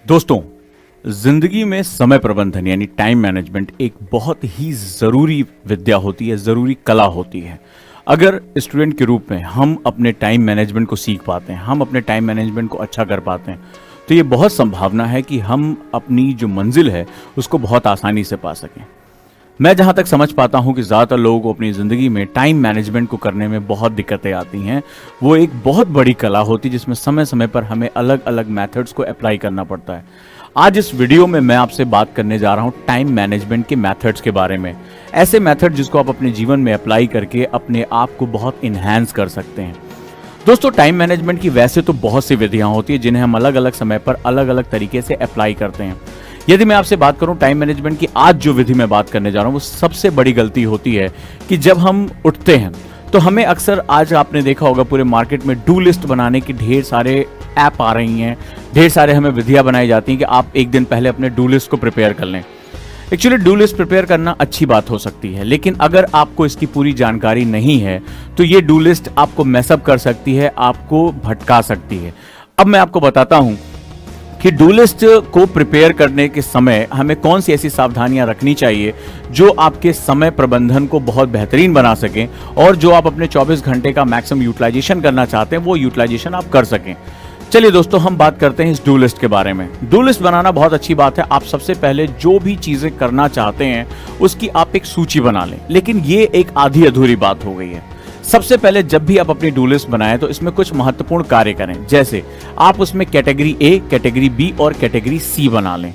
दोस्तों, जिंदगी में समय प्रबंधन यानी टाइम मैनेजमेंट एक बहुत ही ज़रूरी विद्या होती है, ज़रूरी कला होती है। अगर स्टूडेंट के रूप में हम अपने टाइम मैनेजमेंट को सीख पाते हैं, हम अपने टाइम मैनेजमेंट को अच्छा कर पाते हैं, तो ये बहुत संभावना है कि हम अपनी जो मंजिल है उसको बहुत आसानी से पा सकें। मैं जहाँ तक समझ पाता हूँ कि ज़्यादातर लोगों को अपनी ज़िंदगी में टाइम मैनेजमेंट को करने में बहुत दिक्कतें आती हैं। वो एक बहुत बड़ी कला होती है जिसमें समय समय पर हमें अलग अलग मेथड्स को अप्लाई करना पड़ता है। आज इस वीडियो में मैं आपसे बात करने जा रहा हूँ टाइम मैनेजमेंट के मेथड्स के बारे में। ऐसे मेथड जिसको आप अपने जीवन में अप्लाई करके अपने आप को बहुत इन्हांस कर सकते हैं। दोस्तों, टाइम मैनेजमेंट की वैसे तो बहुत सी विधियाँ होती हैं जिन्हें हम अलग अलग समय पर अलग अलग तरीके से अप्लाई करते हैं। यदि मैं आपसे बात करूं टाइम मैनेजमेंट की, आज जो विधि मैं बात करने जा रहा हूं वो सबसे बड़ी गलती होती है कि जब हम उठते हैं तो हमें अक्सर, आज आपने देखा होगा पूरे मार्केट में डू लिस्ट बनाने की ढेर सारे ऐप आ रही हैं, ढेर सारे हमें विधियां बनाई जाती हैं कि आप एक दिन पहले अपने डू लिस्ट को प्रिपेयर कर लें। एक्चुअली डू लिस्ट प्रिपेयर करना अच्छी बात हो सकती है, लेकिन अगर आपको इसकी पूरी जानकारी नहीं है तो ये डू लिस्ट आपको मैसअप कर सकती है, आपको भटका सकती है। अब मैं आपको बताता हूं कि डू लिस्ट को प्रिपेयर करने के समय हमें कौन सी ऐसी सावधानियां रखनी चाहिए जो आपके समय प्रबंधन को बहुत बेहतरीन बना सकें और जो आप अपने 24 घंटे का मैक्सिमम यूटिलाइजेशन करना चाहते हैं वो यूटिलाइजेशन आप कर सकें। चलिए दोस्तों, हम बात करते हैं इस डू लिस्ट के बारे में। डू लिस्ट बनाना बहुत अच्छी बात है। आप सबसे पहले जो भी चीजें करना चाहते हैं उसकी आप एक सूची बना लें, लेकिन ये एक आधी अधूरी बात हो गई है। सबसे पहले जब भी आप अपनी डू लिस्ट बनाएं तो इसमें कुछ महत्वपूर्ण कार्य करें। जैसे आप उसमें कैटेगरी ए, कैटेगरी बी और कैटेगरी सी बना लें।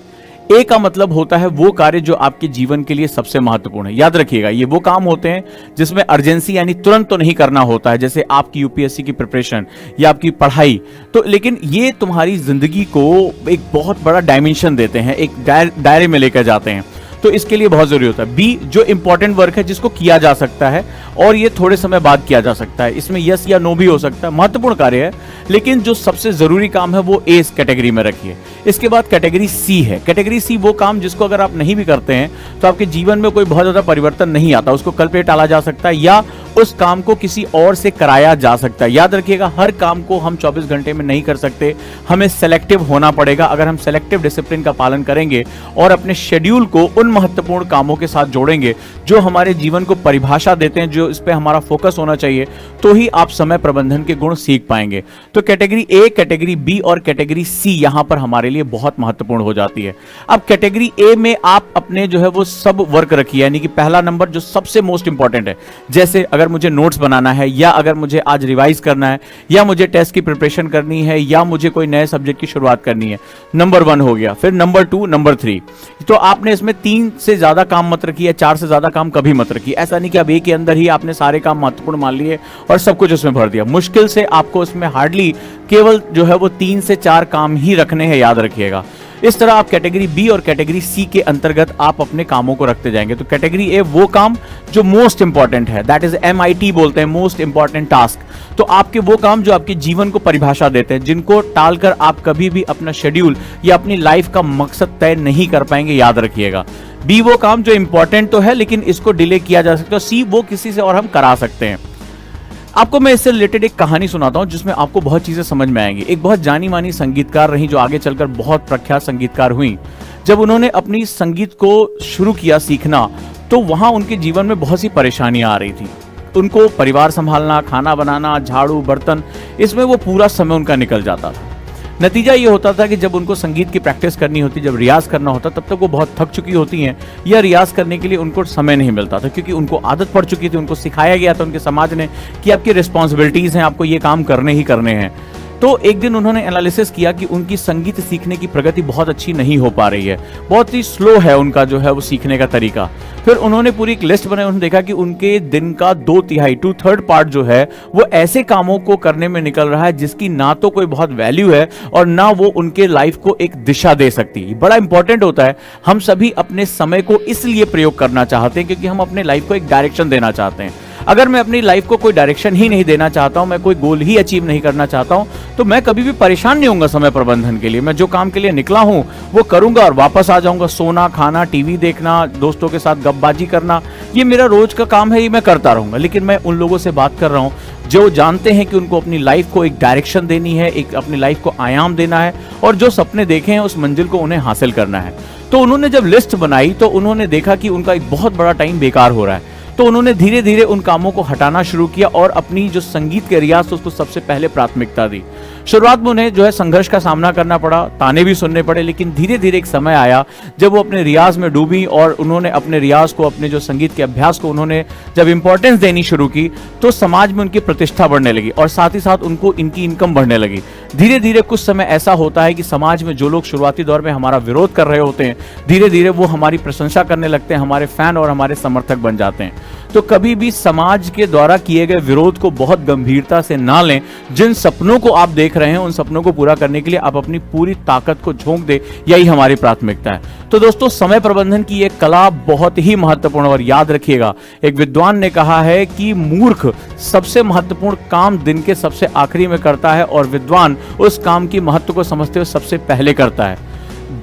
ए का मतलब होता है वो कार्य जो आपके जीवन के लिए सबसे महत्वपूर्ण है। याद रखिएगा, ये वो काम होते हैं जिसमें अर्जेंसी यानी तुरंत तो नहीं करना होता है, जैसे आपकी यूपीएससी की प्रिपरेशन या आपकी पढ़ाई। तो लेकिन ये तुम्हारी जिंदगी को एक बहुत बड़ा डायमेंशन देते हैं, एक दायरे में लेकर जाते हैं, तो इसके लिए बहुत जरूरी होता है। बी, जो इंपॉर्टेंट वर्क है जिसको किया जा सकता है और ये थोड़े समय बाद किया जा सकता है, इसमें यस या नो भी हो सकता है, महत्वपूर्ण कार्य है, लेकिन जो सबसे जरूरी काम है वो ए इस कैटेगरी में रखिए। इसके बाद कैटेगरी सी है। कैटेगरी सी वो काम जिसको अगर आप नहीं भी करते हैं तो आपके जीवन में कोई बहुत ज्यादा परिवर्तन नहीं आता, उसको कल पे टाला जा सकता है या उस काम को किसी और से कराया जा सकता है। याद रखिएगा, हर काम को हम 24 घंटे में नहीं कर सकते, हमें सेलेक्टिव होना पड़ेगा। अगर हम सेलेक्टिव डिसिप्लिन का पालन करेंगे और अपने शेड्यूल को उन महत्वपूर्ण कामों के साथ जोड़ेंगे जो हमारे जीवन को परिभाषा देते हैं, जो इस पे हमारा फोकस होना चाहिए, तो ही आप समय प्रबंधन के गुण सीख पाएंगे। तो कैटेगरी ए, कैटेगरी बी और कैटेगरी सी यहां पर हमारे लिए बहुत महत्वपूर्ण हो जाती है। अब कैटेगरी ए में आप अपने जो है वो सब वर्क रखिए, यानी कि पहला नंबर जो सबसे मोस्ट इंपॉर्टेंट है, जैसे अगर मुझे नोट्स बनाना है या अगर मुझे आज रिवाइज करना है या मुझे टेस्ट की प्रिपरेशन करनी है या मुझे कोई नए सब्जेक्ट की शुरुआत करनी है, नंबर 1 हो गया। फिर नंबर 2, नंबर 3। तो आपने इसमें 3 से ज्यादा काम मत रखिए, 4 से ज्यादा काम कभी मत रखिए। ऐसा नहीं कि अब एक के अंदर ही आपने सारे काम महत्वपूर्ण मान लिए और सब कुछ उसमें भर दिया। मुश्किल से आपको उसमें हार्डली केवल जो है वो 3 से 4 काम ही रखने हैं, याद रखिएगा। इस तरह आप कैटेगरी बी और कैटेगरी सी के अंतर्गत आप अपने कामों को रखते जाएंगे। तो कैटेगरी ए वो काम जो मोस्ट इंपॉर्टेंट है, दैट इज MIT बोलते हैं, मोस्ट इंपॉर्टेंट टास्क। तो आपके वो काम जो आपके जीवन को परिभाषा देते हैं, जिनको टालकर आप कभी भी अपना शेड्यूल या अपनी लाइफ का मकसद तय नहीं कर पाएंगे, याद रखिएगा। बी वो काम जो इंपॉर्टेंट तो है लेकिन इसको डिले किया जा सकता है। सी वो किसी से और हम करा सकते हैं। आपको मैं इससे रिलेटेड एक कहानी सुनाता हूं जिसमें आपको बहुत चीजें समझ में आएंगी। एक बहुत जानी मानी संगीतकार रही जो आगे चलकर बहुत प्रख्यात संगीतकार हुई। जब उन्होंने अपनी संगीत को शुरू किया सीखना, तो वहां उनके जीवन में बहुत सी परेशानियां आ रही थी। उनको परिवार संभालना, खाना बनाना, झाड़ू बर्तन, इसमें वो पूरा समय उनका निकल जाता था। नतीजा ये होता था कि जब उनको संगीत की प्रैक्टिस करनी होती, जब रियाज करना होता, तब तक वो बहुत थक चुकी होती हैं या रियाज करने के लिए उनको समय नहीं मिलता था, क्योंकि उनको आदत पड़ चुकी थी, उनको सिखाया गया था उनके समाज ने कि आपकी रिस्पॉन्सिबिलिटीज हैं, आपको ये काम करने ही करने हैं। तो एक दिन उन्होंने एनालिसिस किया कि उनकी संगीत सीखने की प्रगति बहुत अच्छी नहीं हो पा रही है, बहुत ही स्लो है उनका जो है वो सीखने का तरीका। फिर उन्होंने पूरी एक लिस्ट बनाई। उन्होंने देखा कि उनके दिन का 2/3 2/3 पार्ट जो है वो ऐसे कामों को करने में निकल रहा है जिसकी ना तो कोई बहुत वैल्यू है और ना वो उनके लाइफ को एक दिशा दे सकती है। बड़ा इंपॉर्टेंट होता है, हम सभी अपने समय को इसलिए प्रयोग करना चाहते हैं क्योंकि हम अपने लाइफ को एक डायरेक्शन देना चाहते हैं। अगर मैं अपनी लाइफ को कोई डायरेक्शन ही नहीं देना चाहता हूं, मैं कोई गोल ही अचीव नहीं करना चाहता हूं, तो मैं कभी भी परेशान नहीं होऊंगा समय प्रबंधन के लिए। मैं जो काम के लिए निकला हूं वो करूंगा और वापस आ जाऊंगा। सोना, खाना, टीवी देखना, दोस्तों के साथ गपबाजी करना, ये मेरा रोज का काम है, ये मैं करता रहूंगा। लेकिन मैं उन लोगों से बात कर रहा हूं जो जानते हैं कि उनको अपनी लाइफ को एक डायरेक्शन देनी है, एक अपनी लाइफ को आयाम देना है, और जो सपने देखे हैं उस मंजिल को उन्हें हासिल करना है। तो उन्होंने जब लिस्ट बनाई तो उन्होंने देखा कि उनका एक बहुत बड़ा टाइम बेकार हो रहा है। तो उन्होंने धीरे धीरे उन कामों को हटाना शुरू किया और अपनी जो संगीत के रियाज उसको सबसे पहले प्राथमिकता दी। शुरुआत में उन्हें जो है संघर्ष का सामना करना पड़ा, ताने भी सुनने पड़े, लेकिन धीरे धीरे एक समय आया जब वो अपने रियाज में डूबी और उन्होंने अपने रियाज को, अपने जो संगीत के अभ्यास को उन्होंने जब इंपॉर्टेंस देनी शुरू की, तो समाज में उनकी प्रतिष्ठा बढ़ने लगी और साथ ही साथ उनको इनकी इनकम बढ़ने लगी। धीरे धीरे कुछ समय ऐसा होता है कि समाज में जो लोग शुरुआती दौर में हमारा विरोध कर रहे होते हैं, धीरे धीरे वो हमारी प्रशंसा करने लगते हैं, हमारे फैन और हमारे समर्थक बन जाते हैं। तो कभी भी समाज के द्वारा किए गए विरोध को बहुत गंभीरता से ना लें। जिन सपनों को आप देख रहे हैं उन सपनों को पूरा करने के लिए आप अपनी पूरी ताकत को झोंक दे, यही हमारी प्राथमिकता है। तो दोस्तों, समय प्रबंधन की एक कला बहुत ही महत्वपूर्ण, और याद रखिएगा, एक विद्वान ने कहा है कि मूर्ख सबसे महत्वपूर्ण काम दिन के सबसे आखिरी में करता है और विद्वान उस काम की महत्व को समझते हुए सबसे पहले करता है।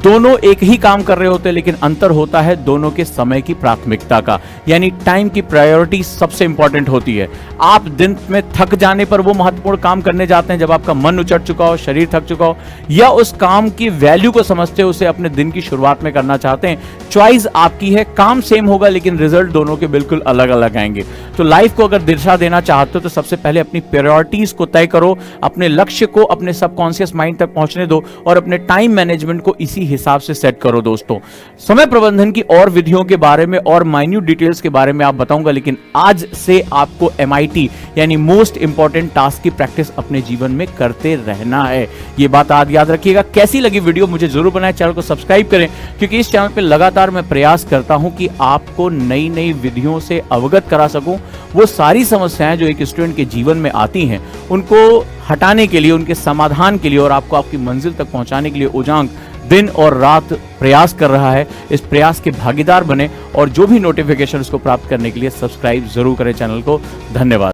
दोनों एक ही काम कर रहे होते हैं, लेकिन अंतर होता है दोनों के समय की प्राथमिकता का, यानी टाइम की प्रायोरिटी सबसे इंपॉर्टेंट होती है। आप दिन में थक जाने पर वो महत्वपूर्ण काम करने जाते हैं जब आपका मन उचट चुका हो, शरीर थक चुका हो, या उस काम की वैल्यू को समझते हुए उसे अपने दिन की शुरुआत में करना चाहते हैं। चॉइस आपकी है, काम सेम होगा लेकिन रिजल्ट दोनों के बिल्कुल अलग अलग आएंगे। तो लाइफ को अगर दिशा देना चाहते हो तो सबसे पहले अपनी प्रायोरिटीज को तय करो, अपने लक्ष्य को अपने सबकॉन्शियस माइंड तक पहुंचने दो और अपने टाइम मैनेजमेंट को इसी हिसाब से सेट करो। दोस्तों, समय प्रबंधन की और विधियों के बारे में और माइन्यूट डिटेल्स के बारे में आप बताऊंगा, लेकिन आज से आपको MIT यानी मोस्ट इंपॉर्टेंट टास्क की प्रैक्टिस अपने जीवन में करते रहना है। ये बात आज याद रखिएगा। कैसी लगी वीडियो मुझे जरूर बनाएं, चैनल को सब्सक्राइब करें, क्योंकि इस चैनल पे लगातार मैं प्रयास करता हूं कि आपको नई नई विधियों से अवगत करा सकूं। वो सारी समस्याएं जो एक स्टूडेंट के जीवन में आती हैं उनको हटाने के लिए, उनके समाधान के लिए और आपको आपकी मंजिल तक पहुंचाने के लिए उजांग दिन और रात प्रयास कर रहा है। इस प्रयास के भागीदार बने और जो भी नोटिफिकेशन उसको प्राप्त करने के लिए सब्सक्राइब जरूर करें चैनल को। धन्यवाद।